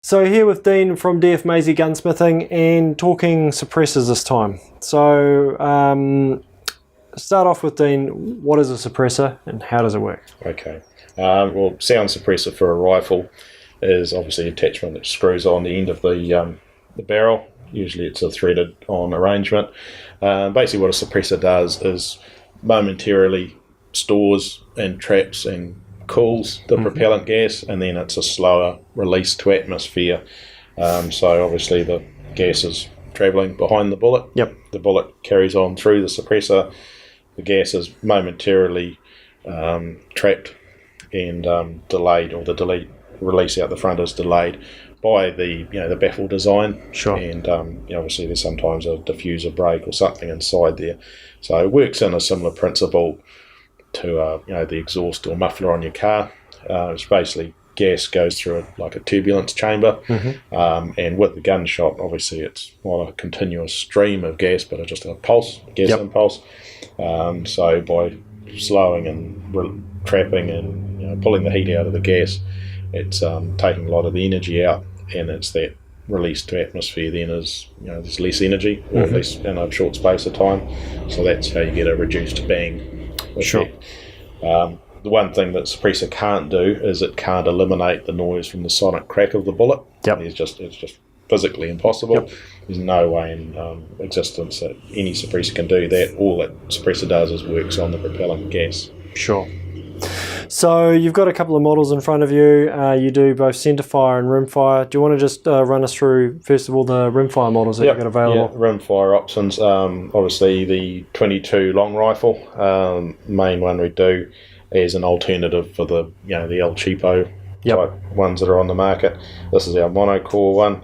So here with Dean from DF Maisey Gunsmithing and talking suppressors this time. So start off with Dean, what is a suppressor and how does it work? Okay. Well, sound suppressor for a rifle is obviously an attachment that screws on the end of the barrel. Usually it's a threaded on arrangement. Basically what a suppressor does is momentarily stores and traps and cools the propellant gas, and then it's a slower release to atmosphere. So obviously the gas is travelling behind the bullet. Yep. The bullet carries on through the suppressor. The gas is momentarily trapped and delayed, or the release out the front is delayed by the baffle design. Sure. And obviously there's sometimes a diffuser break or something inside there. So it works in a similar principle to the exhaust or muffler on your car. It's basically gas goes through like a turbulence chamber, and with the gunshot, obviously it's not a continuous stream of gas, but just a gas impulse. So by slowing and trapping and pulling the heat out of the gas, it's taking a lot of the energy out, and it's that release to atmosphere then is there's less energy, or at least in a short space of time. So that's how you get a reduced bang. Sure. The one thing that suppressor can't do is it can't eliminate the noise from the sonic crack of the bullet. Yep. It's just physically impossible. Yep. There's no way in existence that any suppressor can do that. All that suppressor does is works on the propellant gas. Sure. So you've got a couple of models in front of you. You do both centerfire and rimfire. Do you want to just run us through, first of all, the rimfire models that you've got available? Yeah, rimfire options. Obviously, the 22 long rifle, main one we do as an alternative for the the El Cheapo type ones that are on the market. This is our monocore one.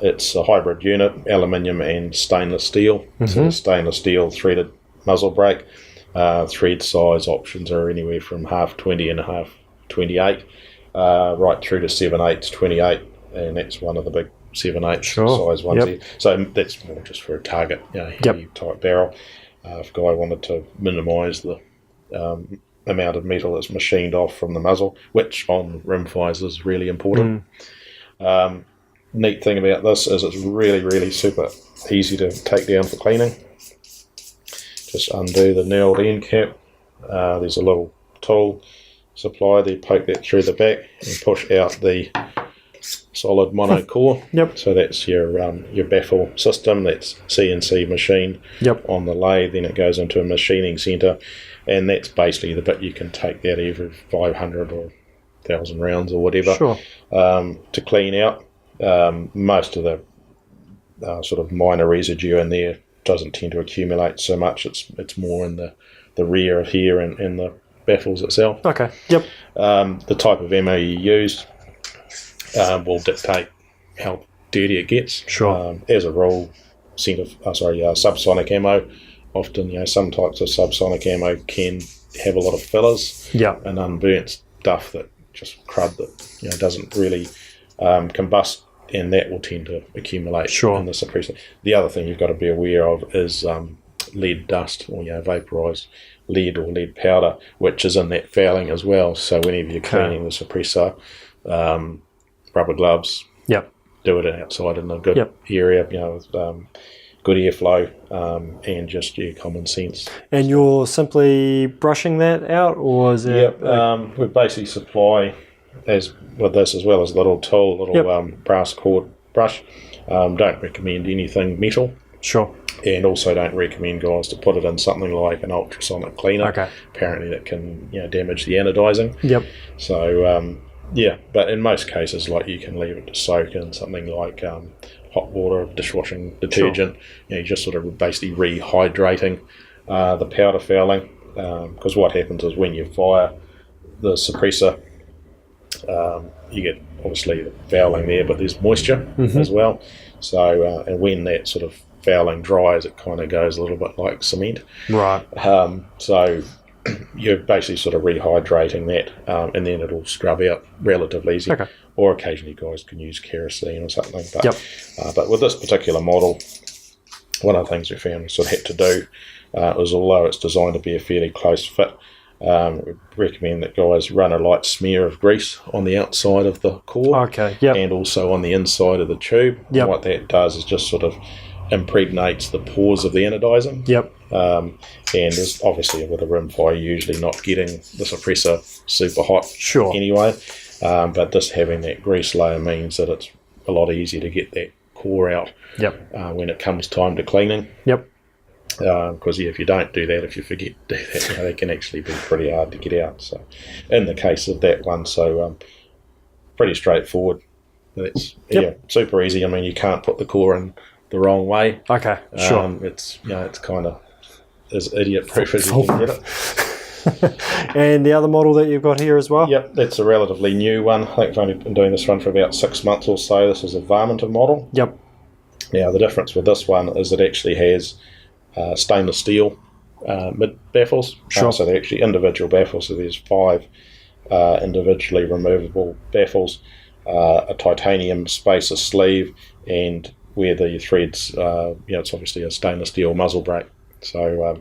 It's a hybrid unit, aluminium and stainless steel. So the stainless steel threaded muzzle brake. Thread size options are anywhere from 1/2 and 1/2 right through to 7/8 28, and that's one of the big 7/8 size ones here. So that's more just for a target heavy type barrel. If a guy wanted to minimise the amount of metal that's machined off from the muzzle, which on rimfires is really important. Neat thing about this is it's really super easy to take down for cleaning. Just undo the knurled end cap. There's a little tool supply there, poke that through the back and push out the solid monocore. So that's your baffle system. That's CNC machine on the lathe. Then it goes into a machining centre, and that's basically the bit you can take that every 500 or 1,000 rounds or whatever to clean out. Most of the sort of minor residue in there doesn't tend to accumulate so much. It's more in the rear of here and the baffles itself. Okay. The type of ammo you use will dictate how dirty it gets. As a rule, subsonic ammo. Often, some types of subsonic ammo can have a lot of fillers and unburnt stuff that just crud that doesn't really combust, and that will tend to accumulate in the suppressor. The other thing you've got to be aware of is lead dust, or vaporised lead or lead powder, which is in that fouling as well. So whenever you're cleaning the suppressor, rubber gloves, do it outside in a good area, with good airflow, and just your common sense. And you're simply brushing that out, or is it? We basically supply, as with this, as well as a little tool, brass cord brush. Don't recommend anything metal. And also don't recommend guys to put it in something like an ultrasonic cleaner. Apparently that can damage the anodizing. So but in most cases, like, you can leave it to soak in something like hot water, dishwashing detergent. You're just sort of basically rehydrating the powder fouling, because what happens is when you fire the suppressor, you get obviously the fouling there, but there's moisture as well. So and when that sort of fouling dries, it kind of goes a little bit like cement. So you're basically sort of rehydrating that, and then it'll scrub out relatively easy. Or occasionally guys can use kerosene or something. But with this particular model, one of the things we found we sort of had to do is, although it's designed to be a fairly close fit, We recommend that guys run a light smear of grease on the outside of the core, Okay. Yep. and also on the inside of the tube. Yep. And what that does is just sort of impregnates the pores of the anodizing. Yep. And is obviously with a rimfire, you're usually not getting the suppressor super hot Sure. anyway. But just having that grease layer means that it's a lot easier to get that core out. Yep. When it comes time to cleaning. Yep. Because if you don't do that, if you forget to do that, they can actually be pretty hard to get out. So, in the case of that one, pretty straightforward. It's super easy. I mean, you can't put the core in the wrong way. Okay, sure. It's it's kind of as idiot proof as you can get it. And the other model that you've got here as well? Yep, that's a relatively new one. I think I've only been doing this one for about 6 months or so. This is a Varminter model. Yep. Now, the difference with this one is it actually has stainless steel mid baffles. Sure. So they're actually individual baffles. So there's 5 individually removable baffles, a titanium spacer sleeve, and where the threads, it's obviously a stainless steel muzzle brake. So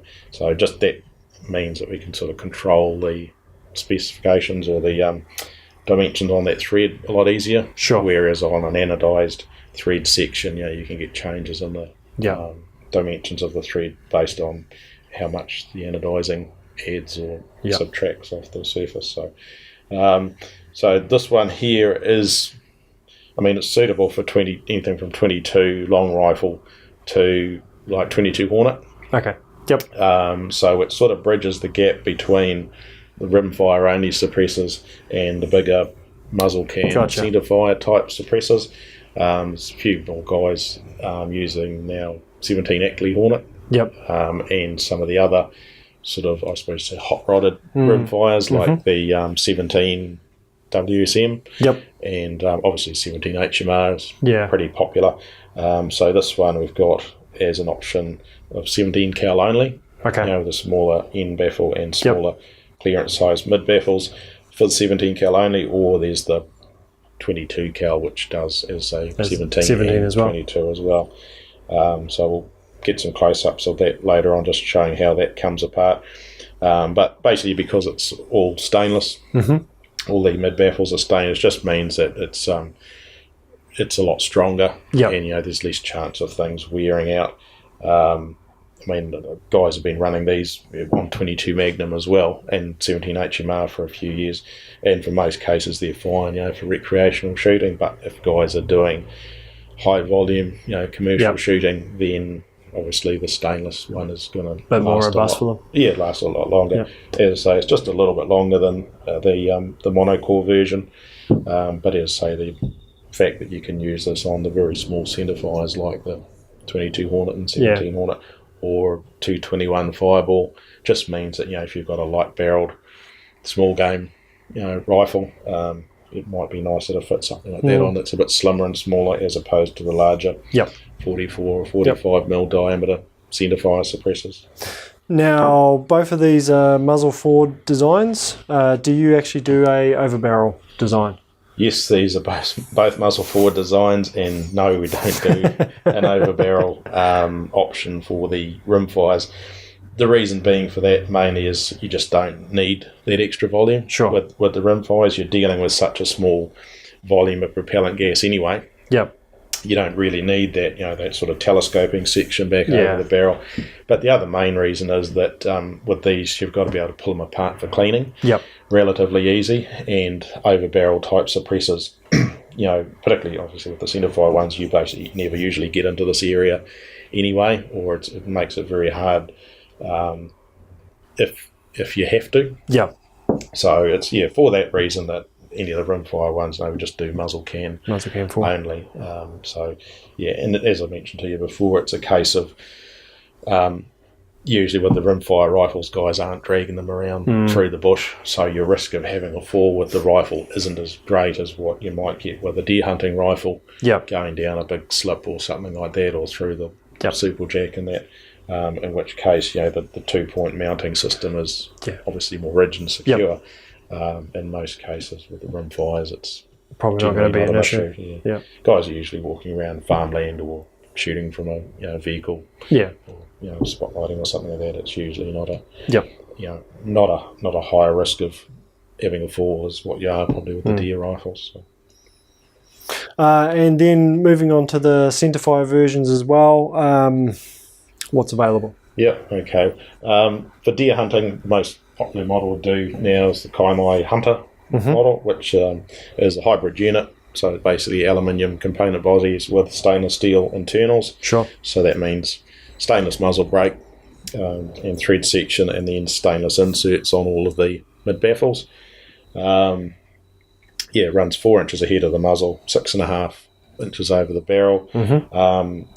just that means that we can sort of control the specifications or the dimensions on that thread a lot easier. Sure. Whereas on an anodized thread section, you can get changes in the dimensions of the thread based on how much the anodizing adds or subtracts off the surface. So this one here is, I mean, it's suitable for anything from 22 long rifle to like 22 Hornet. Okay. Yep. So it sort of bridges the gap between the rimfire only suppressors and the bigger muzzle can centerfire type suppressors. There's a few more guys using now 17 Ackley Hornet. Yep. And some of the other sort of, I suppose, hot rodded rimfires like the 17 WSM. Yep. And obviously 17 HMR is pretty popular. So this one we've got as an option of 17 cal only. Okay. With a smaller end baffle and smaller clearance size mid baffles for the 17 cal only, or there's the 22 cal which does as a 17 and as well. 22 as well. So we'll get some close-ups of that later on, just showing how that comes apart. But basically, because it's all stainless, all the mid baffles are stainless, just means that it's a lot stronger, and there's less chance of things wearing out. I mean, the guys have been running these on 22 Magnum as well, and 17 HMR for a few years, and for most cases they're fine, for recreational shooting. But if guys are doing high volume, commercial shooting, then obviously the stainless one is going to bit more robust for them. Yeah, it lasts a lot longer. As I say, it's just a little bit longer than the monocore version, but as I say, the fact that you can use this on the very small centerfires like the 22 Hornet and 17 Hornet or 221 Fireball just means that if you've got a light barreled small game rifle, it might be nicer to fit something like that on that's a bit slimmer and smaller as opposed to the larger 44 or 45 mil diameter centerfire suppressors. Now, both of these are muzzle forward designs. Do you actually do a overbarrel design? Yes, these are both muzzle forward designs, and no, we don't do an overbarrel option for the rimfires. The reason being for that mainly is you just don't need that extra volume. Sure. With the rimfires, you're dealing with such a small volume of propellant gas anyway. Yep. You don't really need that, that sort of telescoping section back over the barrel. But the other main reason is that with these, you've got to be able to pull them apart for cleaning. Yep. Relatively easy, and over barrel type suppressors, particularly obviously with the centerfire ones, you basically never usually get into this area anyway, or it makes it very hard if you have to. Yeah. So it's for that reason that any of the rimfire ones, we just do muzzle can full only. And as I mentioned to you before, it's a case of usually with the rimfire rifles, guys aren't dragging them around through the bush, so your risk of having a fall with the rifle isn't as great as what you might get with a deer hunting rifle going down a big slip or something like that, or through the super jack and that. In which case, the 2-point mounting system is obviously more rigid and secure. In most cases with the rimfires, it's probably not going to be an issue. Guys are usually walking around farmland or shooting from a vehicle. Yeah. Or, spotlighting or something like that. It's usually not not a higher risk of having a fall as what you are probably with the deer rifles. So. And then moving on to the centerfire versions as well, what's available? Yeah, okay. For deer hunting, the most popular model to do now is the Kaimai Hunter model, which is a hybrid unit. So basically aluminium component bodies with stainless steel internals. Sure. So that means stainless muzzle brake and thread section, and then stainless inserts on all of the mid baffles. It runs 4 inches ahead of the muzzle, 6.5 inches over the barrel.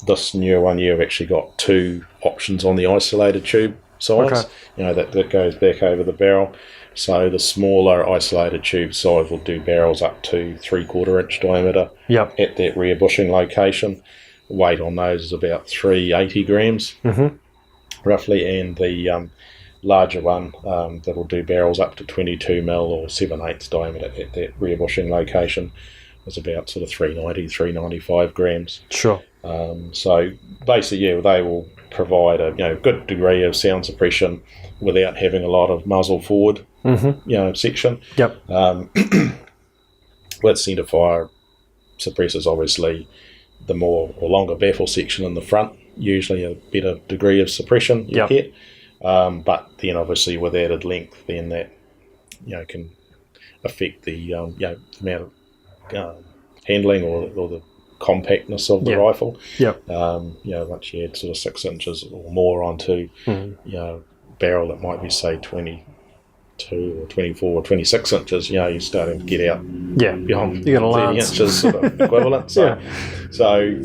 This newer one, you've actually got 2 options on the isolated tube size. Okay. That goes back over the barrel. So the smaller isolated tube size will do barrels up to 3/4 inch diameter at that rear bushing location. Weight on those is about 380 grams, roughly, and the larger one that'll do barrels up to 22 mil or 7/8 diameter at that rear bushing location is about sort of 390, 395 grams. Sure. So basically, they will provide a good degree of sound suppression without having a lot of muzzle forward section. Yep. With centerfire suppressors, obviously, the more or longer baffle section in the front, usually a better degree of suppression you get. But then obviously with added length, then that can affect the amount of handling or the compactness of the rifle. Once you add sort of 6 inches or more onto barrel that might be say 22 or 24 or 26 inches, you're starting to get out beyond 30 inches sort of equivalent. So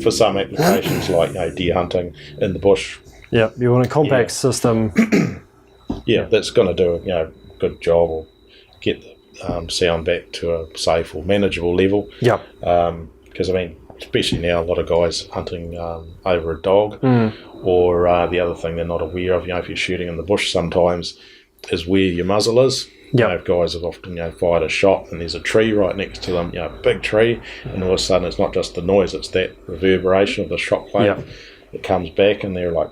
for some applications like deer hunting in the bush, you want a compact system. That's going to do a good job or get the sound back to a safe or manageable level. Because especially now, a lot of guys hunting over a dog, or the other thing they're not aware of, if you're shooting in the bush sometimes, is where your muzzle is. Guys have often fired a shot and there's a tree right next to them, big tree, and all of a sudden it's not just the noise, it's that reverberation of the shot plate that comes back, and they're like,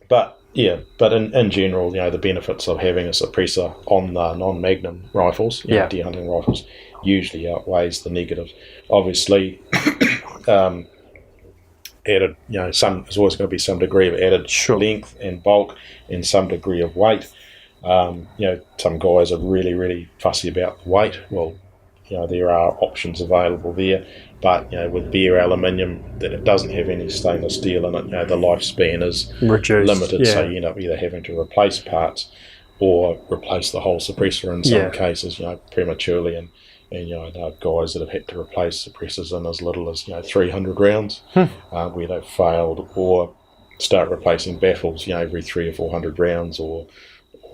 but in general, the benefits of having a suppressor on the non-Magnum rifles, deer hunting rifles, usually outweighs the negatives. Obviously, added, there's always going to be some degree of added length and bulk and some degree of weight. Some guys are really, really fussy about the weight. Well, there are options available there, but with bare aluminium that it doesn't have any stainless steel in it, the lifespan is reduced, limited. So you end up either having to replace parts or replace the whole suppressor in some cases, prematurely, and I know guys that have had to replace suppressors in as little as 300 rounds, where they've failed, or start replacing baffles every 300 or 400 rounds, or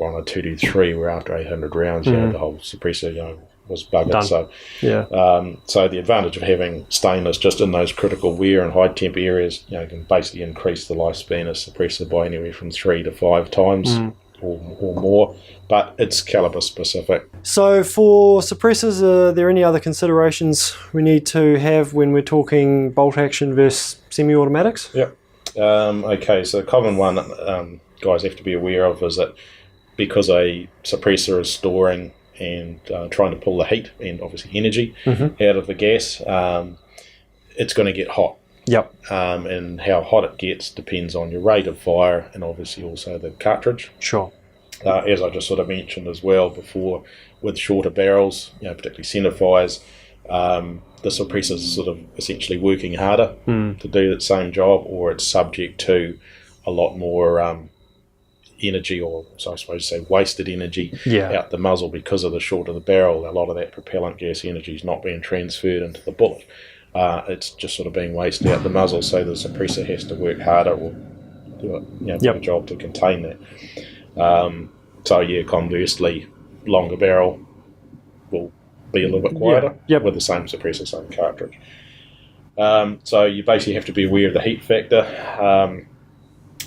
on a 2-3 where after 800 rounds the whole suppressor was buggered. Done. So the advantage of having stainless just in those critical wear and high temp areas, can basically increase the lifespan of suppressor by anywhere from 3 to 5 times or more, but it's caliber specific. So for suppressors, are there any other considerations we need to have when we're talking bolt action versus semi-automatics? Okay, so the common one guys have to be aware of is that because a suppressor is storing and trying to pull the heat and obviously energy out of the gas, it's going to get hot. And how hot it gets depends on your rate of fire and obviously also the cartridge. As I just sort of mentioned as well before, with shorter barrels, particularly centerfires, the suppressor is sort of essentially working harder to do that same job, or it's subject to a lot more energy, or so I suppose say wasted energy out the muzzle because of the shorter the barrel. A lot of that propellant gas energy is not being transferred into the bullet. It's just sort of being wasted out the muzzle, so the suppressor has to work harder or do a better job to contain that. Conversely, longer barrel will be a little bit quieter with the same suppressor, same cartridge. So you basically have to be aware of the heat factor.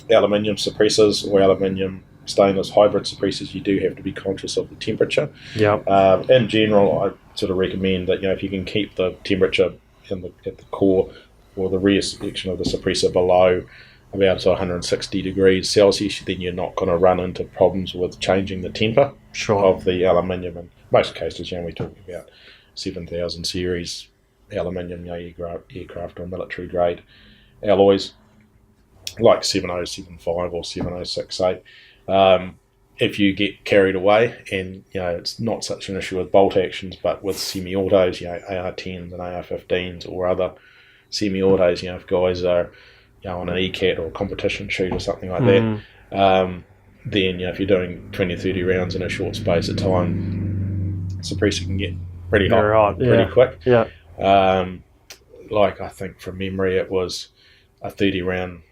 Aluminium suppressors or aluminium stainless hybrid suppressors, you do have to be conscious of the temperature. In general, I sort of recommend that if you can keep the temperature at the core or the rear section of the suppressor below about 160 degrees Celsius, then you're not going to run into problems with changing the temper of the aluminium. In most cases, we're talking about 7000 series aluminium, aircraft or military grade alloys like 7075 or 7068. If you get carried away, and it's not such an issue with bolt actions, but with semi-autos, AR10s and AR15s or other semi-autos, if guys are on an ECAT or a competition shoot or something like that, then if you're doing 20 or 30 rounds in a short space of time, suppressor can get pretty hot pretty quick. Like I think from memory it was a 30 round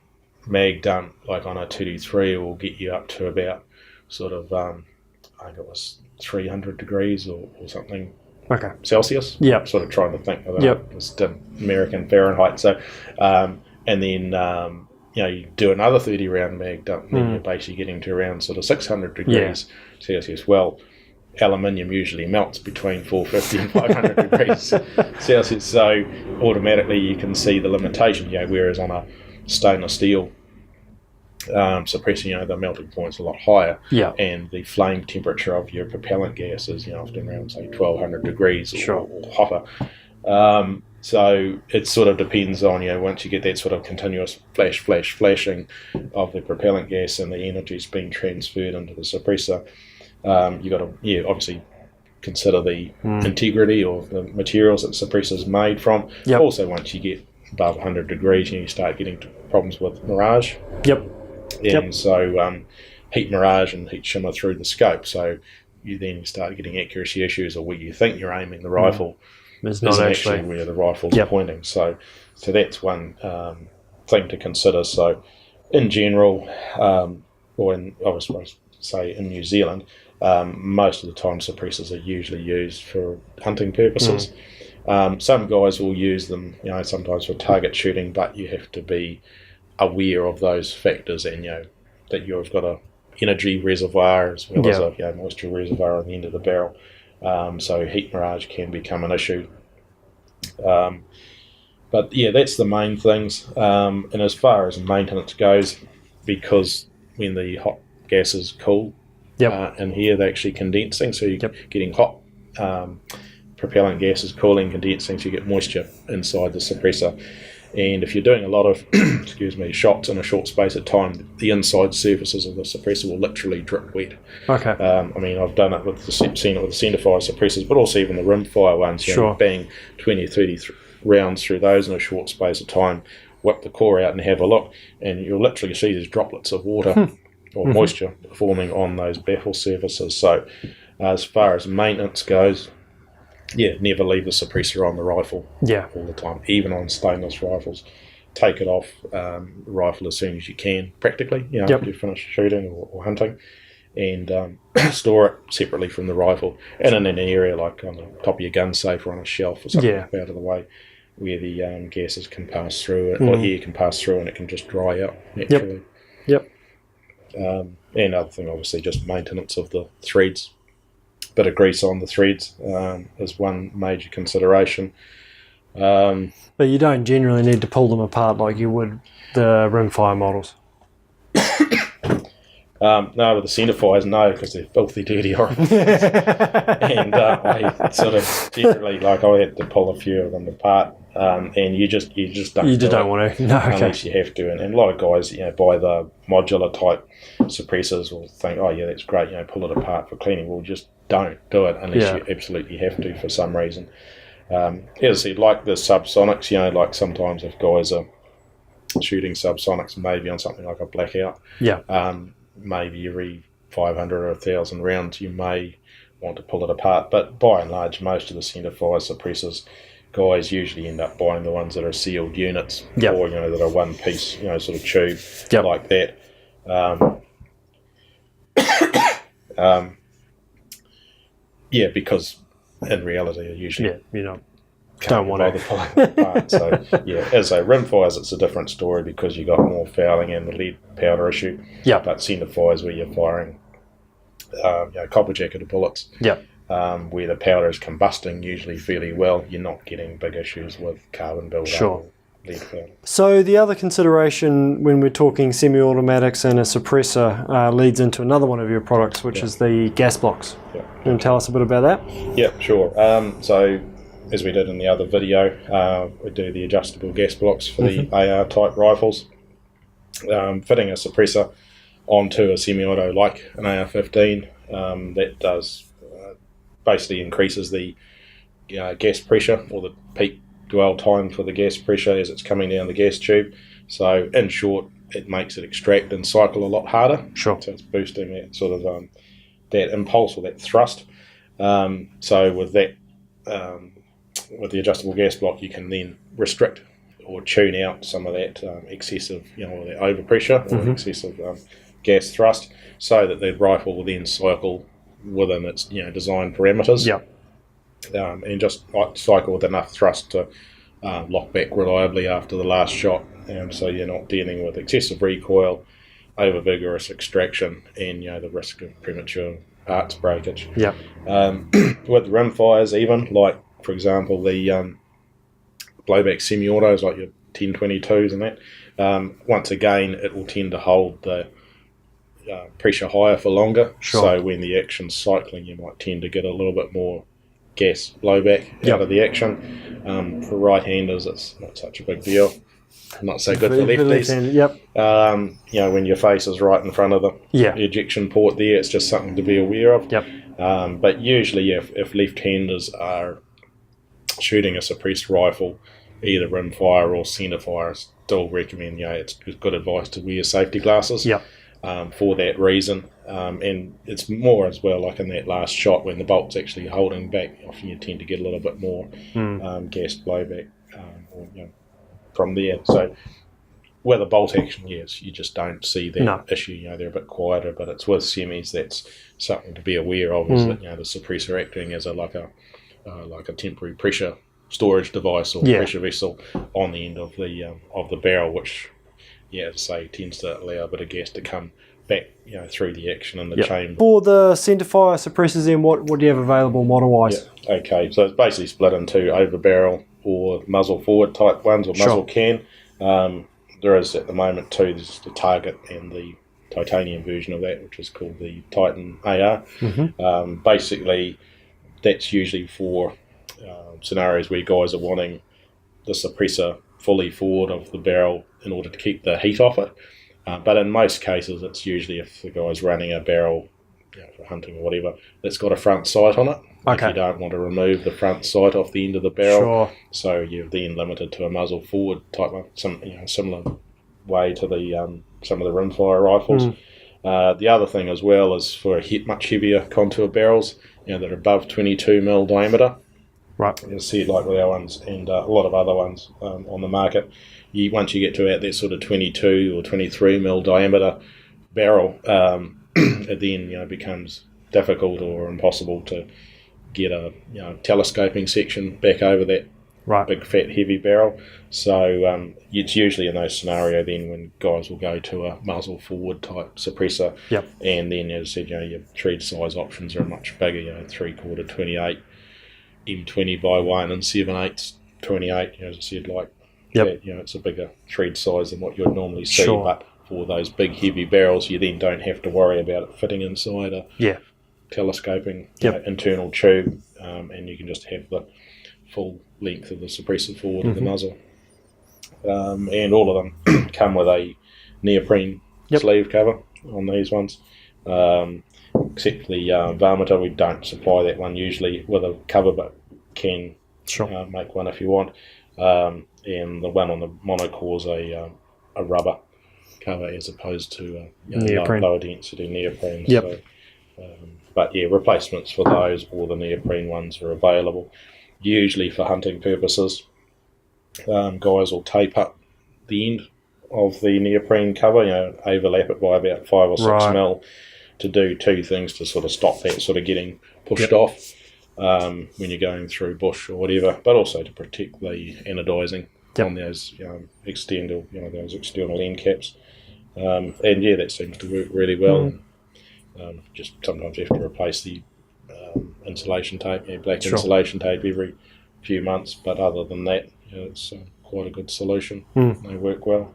mag done like on a 2D3 will get you up to about sort of I think it was 300 degrees or something Celsius. Sort of trying to think of it. It's American Fahrenheit. So and then you do another 30 round mag dump, then you're basically getting to around sort of 600 degrees Celsius. Well, aluminium usually melts between 450 and 500 degrees Celsius, so automatically you can see the limitation. Whereas on a stainless steel suppressor, the melting point's a lot higher, and the flame temperature of your propellant gas is often around say 1200 degrees or hotter. So it sort of depends on, once you get that sort of continuous flashing of the propellant gas and the energy's being transferred into the suppressor, you've got to, obviously consider the integrity of the materials that the suppressor's made from. Also, once you get above 100 degrees, you start getting problems with mirage. So heat mirage and heat shimmer through the scope. So you then start getting accuracy issues, or where you think you're aiming the rifle it's not actually where the rifle's pointing. So that's one thing to consider. So in general, or in, I was supposed to say in New Zealand, most of the time suppressors are usually used for hunting purposes. Some guys will use them, sometimes for target shooting, but you have to be aware of those factors, and that you've got a energy reservoir as well as a moisture reservoir on the end of the barrel. So heat mirage can become an issue. But that's the main things. And as far as maintenance goes, because when the hot gases cool in here, they're actually condensing, so you're getting hot propellant gases cooling, condensing, so you get moisture inside the suppressor. And if you're doing a lot of shots in a short space of time, the inside surfaces of the suppressor will literally drip wet. I've done it with the centerfire suppressors, but also even the rimfire ones. Bang 20 or 30 rounds through those in a short space of time, whip the core out and have a look, and you'll literally see these droplets of water or moisture forming on those baffle surfaces. So as far as maintenance goes, never leave the suppressor on the rifle all the time, even on stainless rifles. Take it off the rifle as soon as you can, practically, after you finish shooting or hunting, and store it separately from the rifle and in an area like on the top of your gun safe or on a shelf or something out of the way, where the gases can pass through it, or air can pass through, and it can just dry out naturally. And other thing, obviously, just maintenance of the threads. Bit of grease on the threads is one major consideration. But you don't generally need to pull them apart like you would the rimfire models. No, with the centerfires, no, because they're filthy dirty orifices. And I sort of generally, I had to pull a few of them apart, and you just don't want to, unless you have to. And a lot of guys, buy the modular type suppressors, will think, that's great, pull it apart for cleaning. Well, just don't do it unless you absolutely have to for some reason. As I said, like the subsonics, like sometimes if guys are shooting subsonics, maybe on something like a blackout, maybe every 500 or 1,000 rounds you may want to pull it apart. But by and large, most of the centerfire suppressors, guys usually end up buying the ones that are sealed units, or that are one piece, sort of tube like that. Because in reality, I usually don't want to pulling it apart. So as a rimfires, it's a different story because you got more fouling and the lead powder issue. But centerfires, where you're firing copper jacketed bullets, where the powder is combusting usually fairly well, you're not getting big issues with carbon buildup lead powder. So the other consideration when we're talking semi-automatics and a suppressor leads into another one of your products, which is the gas blocks. Yeah. Can you tell us a bit about that? Yeah, sure. So as we did in the other video, we do the adjustable gas blocks for the AR type rifles. Fitting a suppressor onto a semi-auto like an AR-15, that does basically increases the gas pressure, or the peak dwell time for the gas pressure as it's coming down the gas tube. So in short, it makes it extract and cycle a lot harder. Sure. So it's boosting that sort of that impulse or that thrust. So with that, with the adjustable gas block, you can then restrict or tune out some of that excessive, or that overpressure or excessive gas thrust, so that the rifle will then cycle within its design parameters. Yeah. And just cycle with enough thrust to lock back reliably after the last shot. So you're not dealing with excessive recoil, over vigorous extraction, and the risk of premature parts breakage. Yeah. With rim fires, even like for example the blowback semi-autos like your 1022s and that, once again it will tend to hold the pressure higher for longer. Sure. So when the action's cycling, you might tend to get a little bit more gas blowback out of the action. For right-handers, it's not such a big deal. Not so good for lefties. Yep. When your face is right in front of the ejection port there, it's just something to be aware of. Yep. But usually if left-handers are shooting a suppressed rifle, either rimfire or centerfire, I still recommend, it's good advice to wear safety glasses. Yep. For that reason, and it's more as well, like in that last shot when the bolt's actually holding back, often you tend to get a little bit more gas blowback from there. So with a bolt action, yes, you just don't see that issue. They're a bit quieter, but it's with semis that's something to be aware of. Is that the suppressor acting as like a temporary pressure storage device or pressure vessel on the end of the barrel, which, as I say, tends to allow a bit of gas to come back, through the action in the chamber. For the centerfire suppressors, then what do you have available model-wise? Yeah. Okay, so it's basically split into over barrel or muzzle forward type ones, or muzzle can. There is at the moment two. There's the Target and the titanium version of that, which is called the Titan AR. Basically, that's usually for scenarios where guys are wanting the suppressor fully forward of the barrel in order to keep the heat off it. But in most cases, it's usually if the guy's running a barrel for hunting or whatever, that's got a front sight on it. If you don't want to remove the front sight off the end of the barrel, so you're then limited to a muzzle forward type one, similar way to the some of the rimfire rifles. The other thing as well is for much heavier contour barrels, that are above 22mm diameter. Right. You'll see it like with our ones and a lot of other ones on the market. Once you get to about that sort of 22 or 23mm diameter barrel, it then becomes difficult or impossible to get a telescoping section back over that big fat heavy barrel. So it's usually in those scenarios then when guys will go to a muzzle forward type suppressor. And then, as I said, your tread size options are much bigger. 3/4 28. M20 by 1 and 7/8 28, as I said, that, it's a bigger thread size than what you'd normally see. But for those big heavy barrels, you then don't have to worry about it fitting inside a telescoping internal tube, and you can just have the full length of the suppressor forward of the muzzle. And all of them come with a neoprene sleeve cover on these ones. Except the Varmita, we don't supply that one usually with a cover, but can make one if you want. And the one on the monocore is a rubber cover as opposed to lower density neoprene. But replacements for those or the neoprene ones are available. Usually for hunting purposes, guys will tape up the end of the neoprene cover, overlap it by about 5 or 6 mil, to do two things to sort of stop that sort of getting pushed off when you're going through bush or whatever, but also to protect the anodizing on those external end caps. And that seems to work really well. Just sometimes you have to replace the insulation tape, black insulation tape every few months, but other than that, it's quite a good solution. They work well.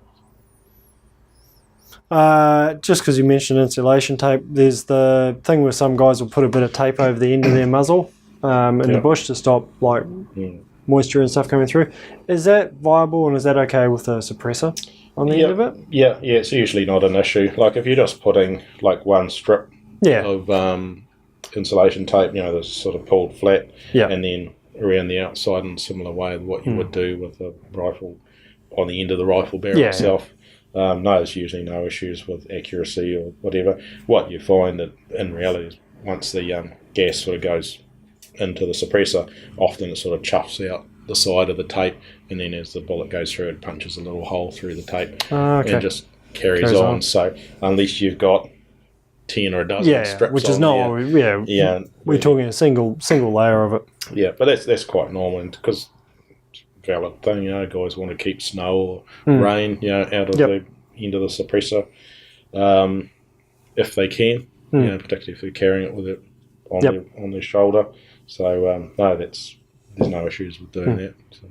Just because you mentioned insulation tape, there's the thing where some guys will put a bit of tape over the end of their muzzle in the bush to stop like moisture and stuff coming through. Is that viable, and is that okay with the suppressor on the end of it? Yeah, it's usually not an issue. Like if you're just putting like one strip of insulation tape, that's sort of pulled flat, and then around the outside in a similar way to what you would do with a rifle on the end of the rifle barrel itself. No, there's usually no issues with accuracy or whatever. What you find that in reality is once the gas sort of goes into the suppressor, often it sort of chuffs out the side of the tape, and then as the bullet goes through, it punches a little hole through the tape and just carries on. So unless you've got 10 or a dozen strips, which is not we're talking a single layer of it. Yeah, but that's quite normal because valid thing, guys want to keep snow or rain, out of the end of the suppressor, if they can, particularly if they're carrying it with it on their shoulder. So no, there's no issues with doing that. So.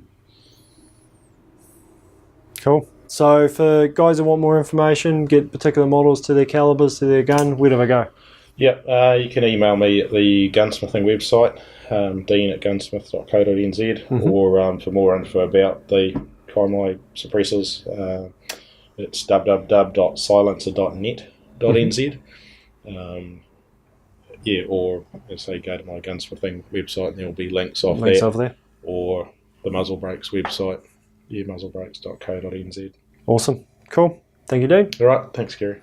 Cool. So for guys who want more information, get particular models to their calibers, to their gun, where do they go? Yeah, you can email me at the gunsmithing website, dean@gunsmith.co.nz, or for more info about the Maisey suppressors, it's www.silencer.net.nz. Or as I say, go to my gunsmithing website and there will be links off there. Or the Muzzle Brakes website, muzzlebrakes.co.nz. Awesome. Cool. Thank you, Dean. All right, thanks, Gary.